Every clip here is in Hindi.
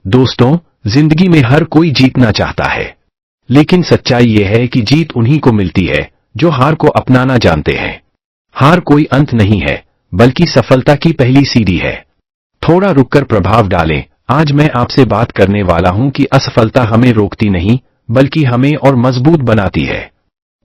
दोस्तों, जिंदगी में हर कोई जीतना चाहता है, लेकिन सच्चाई यह है कि जीत उन्हीं को मिलती है जो हार को अपनाना जानते हैं। हार कोई अंत नहीं है, बल्कि सफलता की पहली सीढ़ी है। थोड़ा रुककर प्रभाव डालें। आज मैं आपसे बात करने वाला हूं कि असफलता हमें रोकती नहीं, बल्कि हमें और मजबूत बनाती है।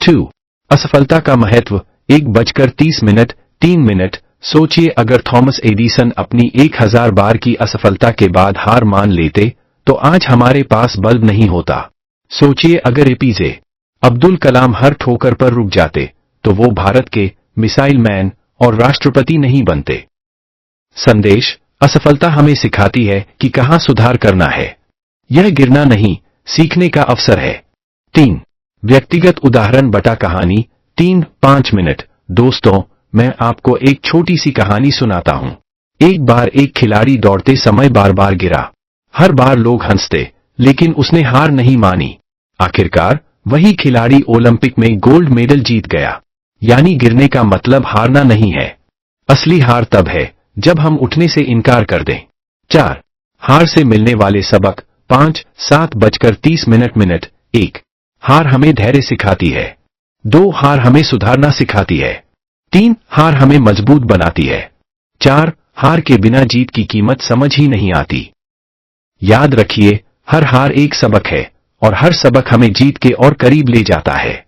2. असफलता का महत्व। 1:30 3 मिनट। सोचिए, अगर थॉमस एडिसन अपनी 1000 बार की असफलता के बाद हार मान लेते, तो आज हमारे पास बल्ब नहीं होता। सोचिए, अगर एपीजे अब्दुल कलाम हर ठोकर पर रुक जाते, तो वो भारत के मिसाइल मैन और राष्ट्रपति नहीं बनते। संदेश। असफलता हमें सिखाती है कि कहां सुधार करना है। यह गिरना नहीं, सीखने का अवसर है। 3. व्यक्तिगत उदाहरण बटा कहानी। 3-5 मिनट। दोस्तों, मैं आपको एक छोटी सी कहानी सुनाता हूं। एक बार एक खिलाड़ी दौड़ते समय बार बार गिरा। हर बार लोग हंसते, लेकिन उसने हार नहीं मानी। आखिरकार वही खिलाड़ी ओलंपिक में गोल्ड मेडल जीत गया। यानी गिरने का मतलब हारना नहीं है। असली हार तब है जब हम उठने से इनकार कर दें। 4. हार से मिलने वाले सबक। 5-7:30 1. हार हमें धैर्य सिखाती है। 2. हार हमें सुधारना सिखाती है। 3. हार हमें मजबूत बनाती है। 4. हार के बिना जीत की कीमत समझ ही नहीं आती। याद रखिए, हर हार एक सबक है, और हर सबक हमें जीत के और करीब ले जाता है।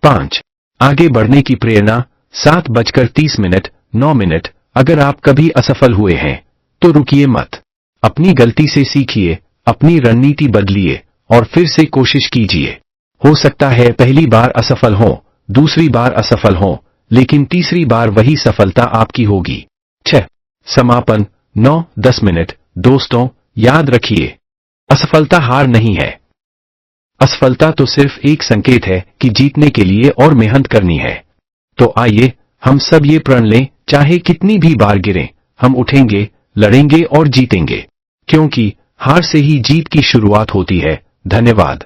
5. आगे बढ़ने की प्रेरणा। 7:30 9 मिनट। अगर आप कभी असफल हुए हैं, तो रुकिए मत। अपनी गलती से सीखिए, अपनी रणनीति बदलिए, और फिर से कोशिश कीजिए। हो सकता है पहली बार असफल हो, दूसरी बार असफल हो, लेकिन तीसरी बार वही सफलता आपकी होगी। 6. समापन। 9-10 मिनट। दोस्तों, याद रखिए, असफलता हार नहीं है। असफलता तो सिर्फ एक संकेत है कि जीतने के लिए और मेहनत करनी है। तो आइए हम सब ये प्रण लें, चाहे कितनी भी बार गिरें, हम उठेंगे, लड़ेंगे और जीतेंगे, क्योंकि हार से ही जीत की शुरुआत होती है। धन्यवाद।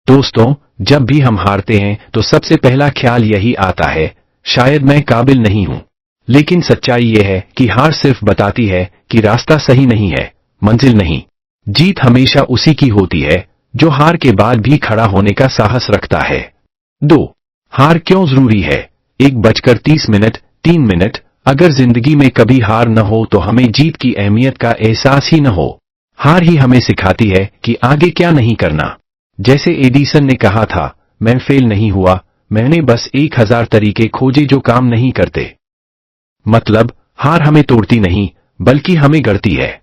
दोस्तों, जब भी हम हारते हैं तो सबसे पहला ख्याल यही आता है, शायद मैं काबिल नहीं हूं। लेकिन सच्चाई यह है कि हार सिर्फ बताती है कि रास्ता सही नहीं है, मंजिल नहीं। जीत हमेशा उसी की होती है जो हार के बाद भी खड़ा होने का साहस रखता है। 2. हार क्यों जरूरी है। 1:30 3 मिनट। अगर जिंदगी में कभी हार न हो तो हमें जीत की अहमियत का एहसास ही न हो। हार ही हमें सिखाती है कि आगे क्या नहीं करना। जैसे एडिसन ने कहा था, मैं फेल नहीं हुआ, मैंने बस 1000 तरीके खोजे जो काम नहीं करते। मतलब, हार हमें तोड़ती नहीं, बल्कि हमें गढ़ती है।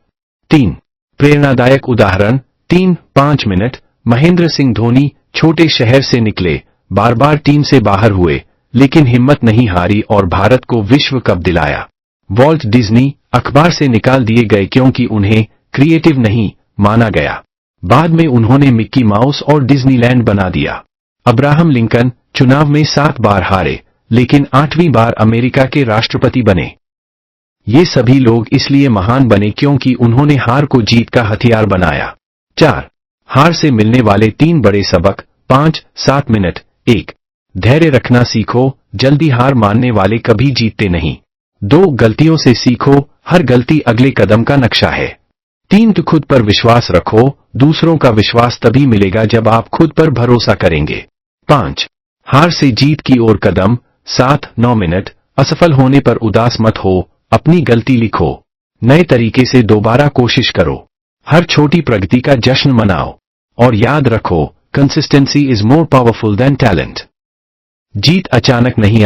3. प्रेरणादायक उदाहरण। 3-5 मिनट। महेंद्र सिंह धोनी छोटे शहर से निकले, बार बार टीम से बाहर हुए, लेकिन हिम्मत नहीं हारी और भारत को विश्व कप दिलाया। वॉल्ट डिज्नी अखबार से निकाल दिए गए क्योंकि उन्हें क्रिएटिव नहीं माना गया। बाद में उन्होंने मिक्की माउस और डिज्नीलैंड बना दिया। अब्राहम लिंकन चुनाव में 7 बार हारे, लेकिन 8वीं बार अमेरिका के राष्ट्रपति बने। ये सभी लोग इसलिए महान बने क्योंकि उन्होंने हार को जीत का हथियार बनाया। 4. हार से मिलने वाले 3 बड़े सबक। 5-7 मिनट। 1. धैर्य रखना सीखो, जल्दी हार मानने वाले कभी जीतते नहीं। 2. गलतियों से सीखो, हर गलती अगले कदम का नक्शा है। 3. खुद पर विश्वास रखो, दूसरों का विश्वास तभी मिलेगा जब आप खुद पर भरोसा करेंगे। 5. हार से जीत की ओर कदम। 7-9 मिनट। असफल होने पर उदास मत हो, अपनी गलती लिखो, नए तरीके से दोबारा कोशिश करो, हर छोटी प्रगति का जश्न मनाओ, और याद रखो, consistency is more powerful than talent. जीत अचानक नहीं